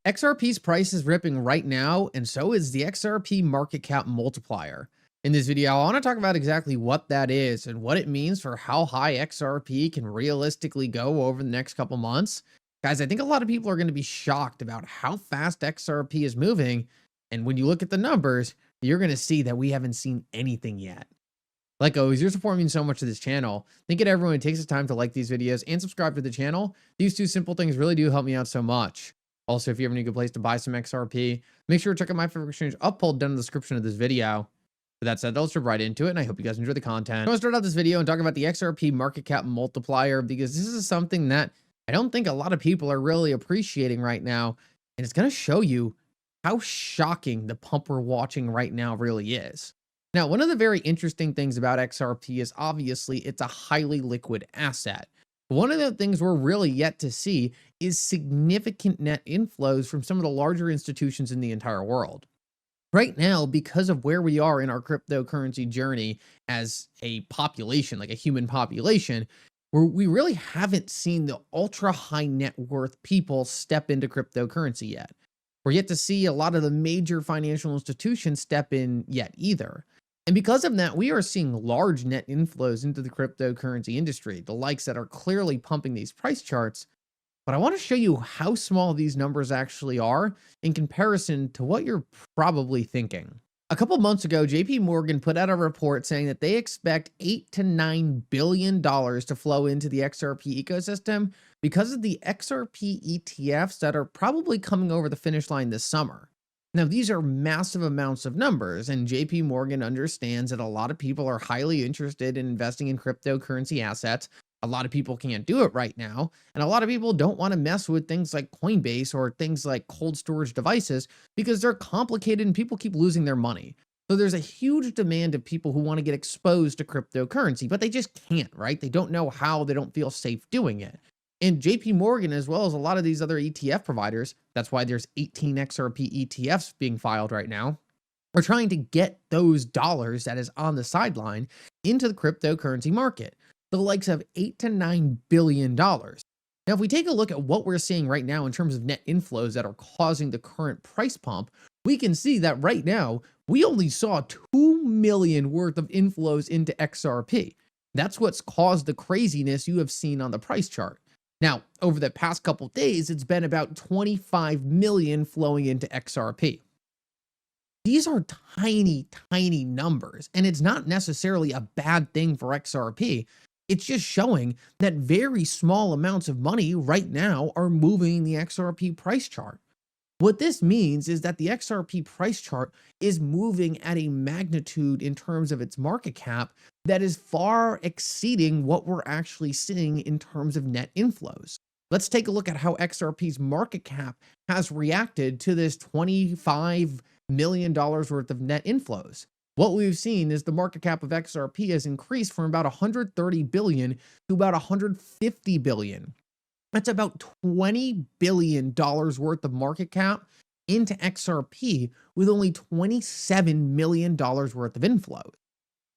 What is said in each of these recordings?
XRP's price is ripping right now, and so is the XRP Market Cap Multiplier. In this video, I want to talk about exactly what that is and what it means for how high XRP can realistically go over the next couple months. Guys, I think a lot of people are going to be shocked about how fast XRP is moving, and when you look at the numbers, you're going to see that we haven't seen anything yet. Like always, you're supporting so much of this channel. Thank you to everyone who takes the time to like these videos and subscribe to the channel. These two simple things really do help me out so much. Also, if you have any good place to buy some XRP, make sure to check out my favorite exchange uphold down in the description of this video. With that said, let's jump right into it, and I hope you guys enjoy the content. I want to start out this video and talk about the XRP Market Cap Multiplier, because this is something that I don't think a lot of people are really appreciating right now, and it's going to show you how shocking the pump we're watching right now really is. Now, one of the very interesting things about XRP is obviously it's a highly liquid asset. One of the things we're really yet to see is significant net inflows from some of the larger institutions in the entire world. Right now, because of where we are in our cryptocurrency journey as a population, like a human population, we really haven't seen the ultra high net worth people step into cryptocurrency yet. We're yet to see a lot of the major financial institutions step in yet either. And because of that, we are seeing large net inflows into the cryptocurrency industry, the likes that are clearly pumping these price charts. But I want to show you how small these numbers actually are in comparison to what you're probably thinking. A couple months ago, JP Morgan put out a report saying that they expect $8 to $9 billion to flow into the XRP ecosystem because of the XRP ETFs that are probably coming over the finish line this summer. Now, these are massive amounts of numbers, and JP Morgan understands that a lot of people are highly interested in investing in cryptocurrency assets. A lot of people can't do it right now, and a lot of people don't want to mess with things like Coinbase or things like cold storage devices because they're complicated and people keep losing their money. So there's a huge demand of people who want to get exposed to cryptocurrency, but they just can't, right? They don't know how, they don't feel safe doing it. And JP Morgan, as well as a lot of these other ETF providers, that's why there's 18 XRP ETFs being filed right now, are trying to get those dollars that is on the sideline into the cryptocurrency market, the likes of $8 to $9 billion. Now, if we take a look at what we're seeing right now in terms of net inflows that are causing the current price pump, we can see that right now, we only saw 2 million worth of inflows into XRP. That's what's caused the craziness you have seen on the price chart. Now, over the past couple days, it's been about 25 million flowing into XRP. These are tiny, tiny numbers, and it's not necessarily a bad thing for XRP. It's just showing that very small amounts of money right now are moving the XRP price chart. What this means is that the XRP price chart is moving at a magnitude in terms of its market cap that is far exceeding what we're actually seeing in terms of net inflows. Let's take a look at how XRP's market cap has reacted to this $25 million worth of net inflows. What we've seen is the market cap of XRP has increased from about 130 billion to about 150 billion. That's about $20 billion worth of market cap into XRP with only $27 million worth of inflows.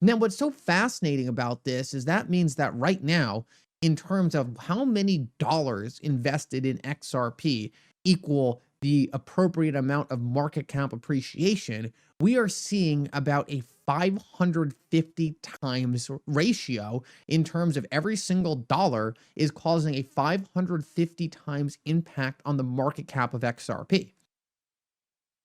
Now, what's so fascinating about this is that means that right now, in terms of how many dollars invested in XRP equal the appropriate amount of market cap appreciation, we are seeing about a 550 times ratio in terms of every single dollar is causing a 550 times impact on the market cap of XRP.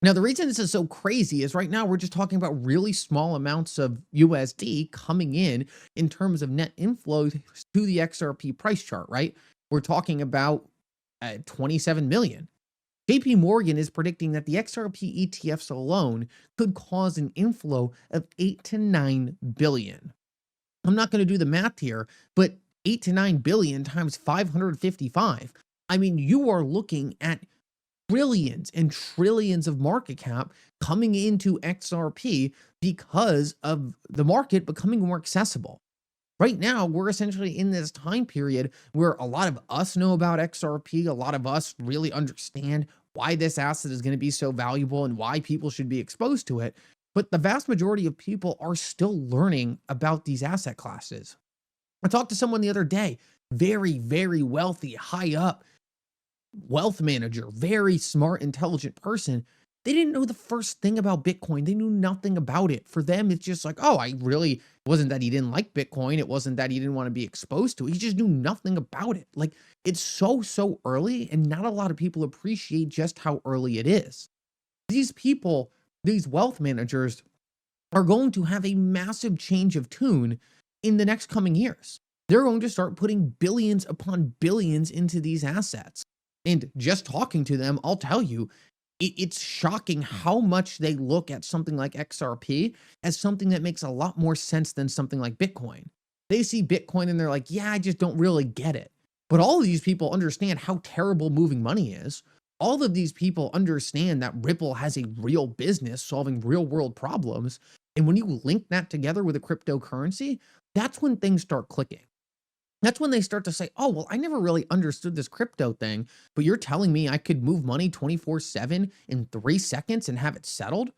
Now, the reason this is so crazy is right now we're just talking about really small amounts of USD coming in terms of net inflows to the XRP price chart, right? We're talking about 27 million. JP Morgan is predicting that the XRP ETFs alone could cause an inflow of 8 to 9 billion. I'm not going to do the math here, but 8 to 9 billion times 555. I mean, you are looking at trillions and trillions of market cap coming into XRP because of the market becoming more accessible. Right now, we're essentially in this time period where a lot of us know about XRP. A lot of us really understand why this asset is going to be so valuable and why people should be exposed to it. But the vast majority of people are still learning about these asset classes. I talked to someone the other day, very, very wealthy, high up, wealth manager, very smart, intelligent person, they didn't know the first thing about Bitcoin. They knew nothing about it. For them, it's just like, oh, I really it wasn't that he didn't like Bitcoin. It wasn't that he didn't want to be exposed to it. He just knew nothing about it. Like it's so early, and not a lot of people appreciate just how early it is. These people, these wealth managers, are going to have a massive change of tune in the next coming years. They're going to start putting billions upon billions into these assets. And just talking to them, I'll tell you, it's shocking how much they look at something like XRP as something that makes a lot more sense than something like Bitcoin. They see Bitcoin and they're like, yeah, I just don't really get it. But all of these people understand how terrible moving money is. All of these people understand that Ripple has a real business solving real world problems. And when you link that together with a cryptocurrency, that's when things start clicking. That's when they start to say, oh, well, I never really understood this crypto thing, but you're telling me I could move money 24/7 in 3 seconds and have it settled?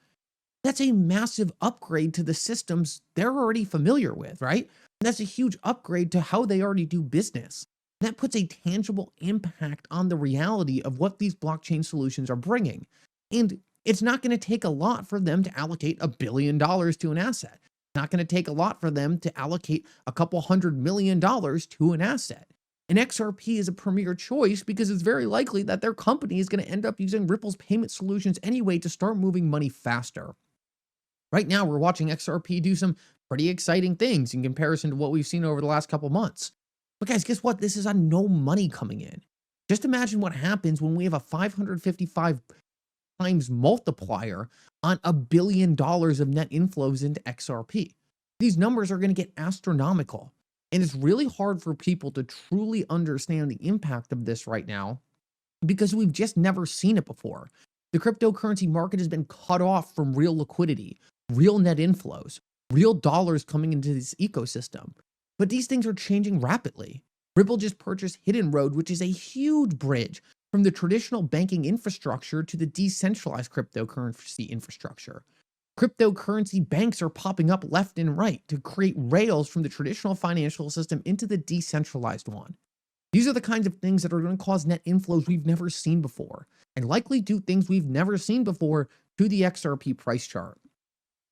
That's a massive upgrade to the systems they're already familiar with, right? That's a huge upgrade to how they already do business. That puts a tangible impact on the reality of what these blockchain solutions are bringing. And it's not going to take a lot for them to allocate $1 billion to an asset. Not going to take a lot for them to allocate a couple $100 million to an asset. And XRP is a premier choice because it's very likely that their company is going to end up using Ripple's payment solutions anyway to start moving money faster. Right now, we're watching XRP do some pretty exciting things in comparison to what we've seen over the last couple months. But guys, guess what? This is on no money coming in. Just imagine what happens when we have a 555 times multiplier on $1 billion of net inflows into XRP. These numbers are going to get astronomical. And it's really hard for people to truly understand the impact of this right now because we've just never seen it before. The cryptocurrency market has been cut off from real liquidity, real net inflows, real dollars coming into this ecosystem. But these things are changing rapidly. Ripple just purchased Hidden Road, which is a huge bridge from the traditional banking infrastructure to the decentralized cryptocurrency infrastructure. Cryptocurrency banks are popping up left and right to create rails from the traditional financial system into the decentralized one. These are the kinds of things that are going to cause net inflows we've never seen before, and likely do things we've never seen before to the XRP price chart.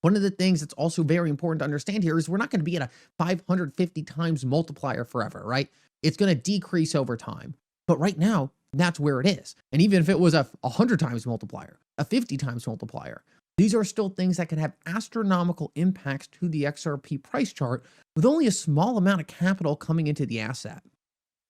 One of the things that's also very important to understand here is we're not going to be at a 550 times multiplier forever, right? It's going to decrease over time. But right now, that's where it is. And even if it was a 100 times multiplier, a 50 times multiplier, these are still things that can have astronomical impacts to the XRP price chart with only a small amount of capital coming into the asset.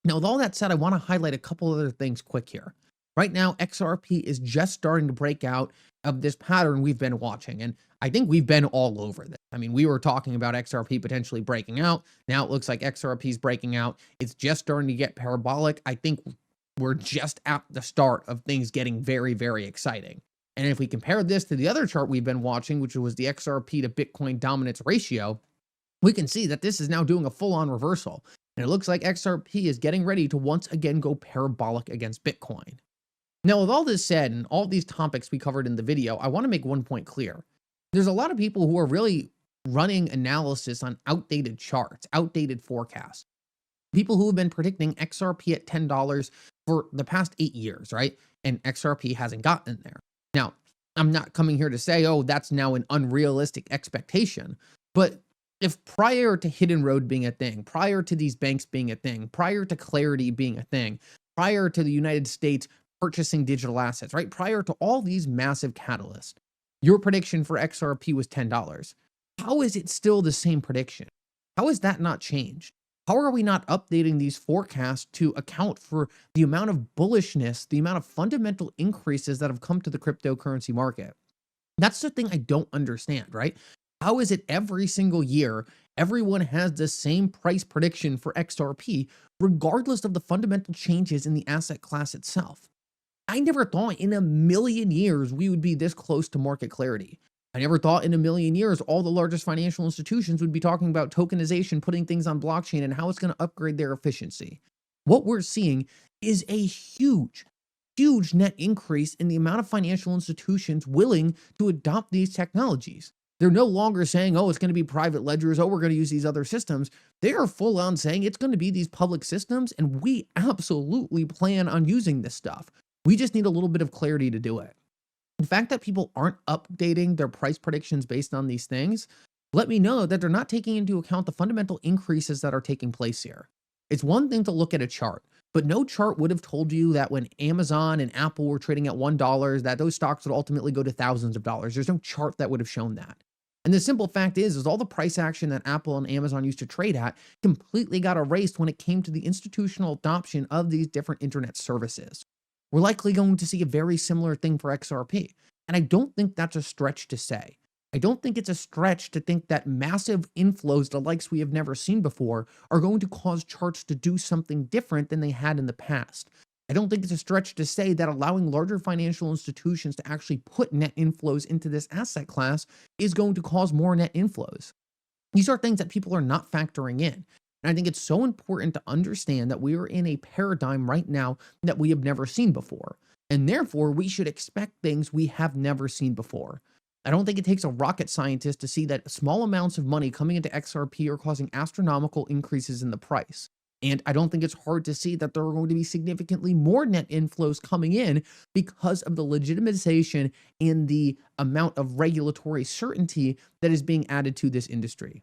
Now, with all that said, I want to highlight a couple other things quick here. Right now, XRP is just starting to break out of this pattern we've been watching. And I think we've been all over this. I mean, we were talking about XRP potentially breaking out. Now it looks like XRP is breaking out. It's just starting to get parabolic. I think we're just at the start of things getting very exciting. And if we compare this to the other chart we've been watching, which was the XRP to Bitcoin dominance ratio, we can see that this is now doing a full-on reversal. And it looks like XRP is getting ready to once again go parabolic against Bitcoin. Now, with all this said and all these topics we covered in the video, I want to make one point clear. There's a lot of people who are really running analysis on outdated charts, outdated forecasts. People who have been predicting XRP at $10 for the past 8 years, right? And XRP hasn't gotten there. Now, I'm not coming here to say, oh, that's now an unrealistic expectation. But if prior to Hidden Road being a thing, prior to these banks being a thing, prior to Clarity being a thing, prior to the United States purchasing digital assets, right? Prior to all these massive catalysts, your prediction for XRP was $10. How is it still the same prediction? How has that not changed? How are we not updating these forecasts to account for the amount of bullishness, the amount of fundamental increases that have come to the cryptocurrency market? That's the thing I don't understand, right? How is it every single year, everyone has the same price prediction for XRP, regardless of the fundamental changes in the asset class itself? I never thought in a million years we would be this close to market clarity. I never thought in a million years all the largest financial institutions would be talking about tokenization, putting things on blockchain, and how it's going to upgrade their efficiency. What we're seeing is a huge net increase in the amount of financial institutions willing to adopt these technologies. They're no longer saying, oh, it's going to be private ledgers. Oh, we're going to use these other systems. They are full on saying it's going to be these public systems. And we absolutely plan on using this stuff. We just need a little bit of clarity to do it. The fact that people aren't updating their price predictions based on these things, let me know that they're not taking into account the fundamental increases that are taking place here. It's one thing to look at a chart, but no chart would have told you that when Amazon and Apple were trading at $1, that those stocks would ultimately go to thousands of dollars. There's no chart that would have shown that. And the simple fact is all the price action that Apple and Amazon used to trade at completely got erased when it came to the institutional adoption of these different internet services. We're likely going to see a very similar thing for XRP. And I don't think that's a stretch to say. I don't think it's a stretch to think that massive inflows, the likes we have never seen before, are going to cause charts to do something different than they had in the past. I don't think it's a stretch to say that allowing larger financial institutions to actually put net inflows into this asset class is going to cause more net inflows. These are things that people are not factoring in. And I think it's so important to understand that we are in a paradigm right now that we have never seen before. And therefore, we should expect things we have never seen before. I don't think it takes a rocket scientist to see that small amounts of money coming into XRP are causing astronomical increases in the price. And I don't think it's hard to see that there are going to be significantly more net inflows coming in because of the legitimization and the amount of regulatory certainty that is being added to this industry.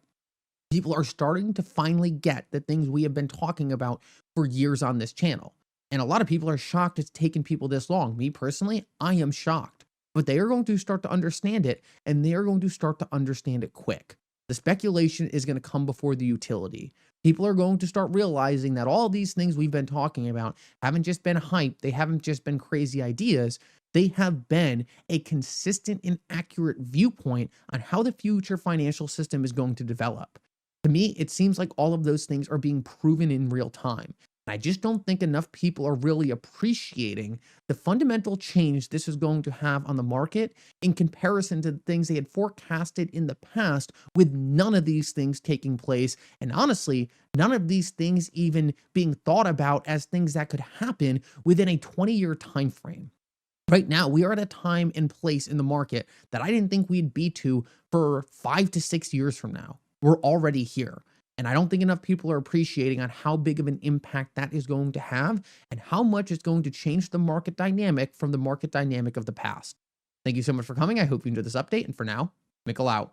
People are starting to finally get the things we have been talking about for years on this channel. And a lot of people are shocked it's taken people this long. Me personally, I am shocked. But they are going to start to understand it, and they are going to start to understand it quick. The speculation is going to come before the utility. People are going to start realizing that all these things we've been talking about haven't just been hype. They haven't just been crazy ideas. They have been a consistent and accurate viewpoint on how the future financial system is going to develop. To me, it seems like all of those things are being proven in real time. I just don't think enough people are really appreciating the fundamental change this is going to have on the market in comparison to the things they had forecasted in the past, with none of these things taking place. And honestly, none of these things even being thought about as things that could happen within a 20-year time frame. Right now, we are at a time and place in the market that I didn't think we'd be to for 5 to 6 years from now. We're already here. And I don't think enough people are appreciating on how big of an impact that is going to have and how much it's going to change the market dynamic from the market dynamic of the past. Thank you so much for coming. I hope you enjoyed this update. And for now, Mickle out.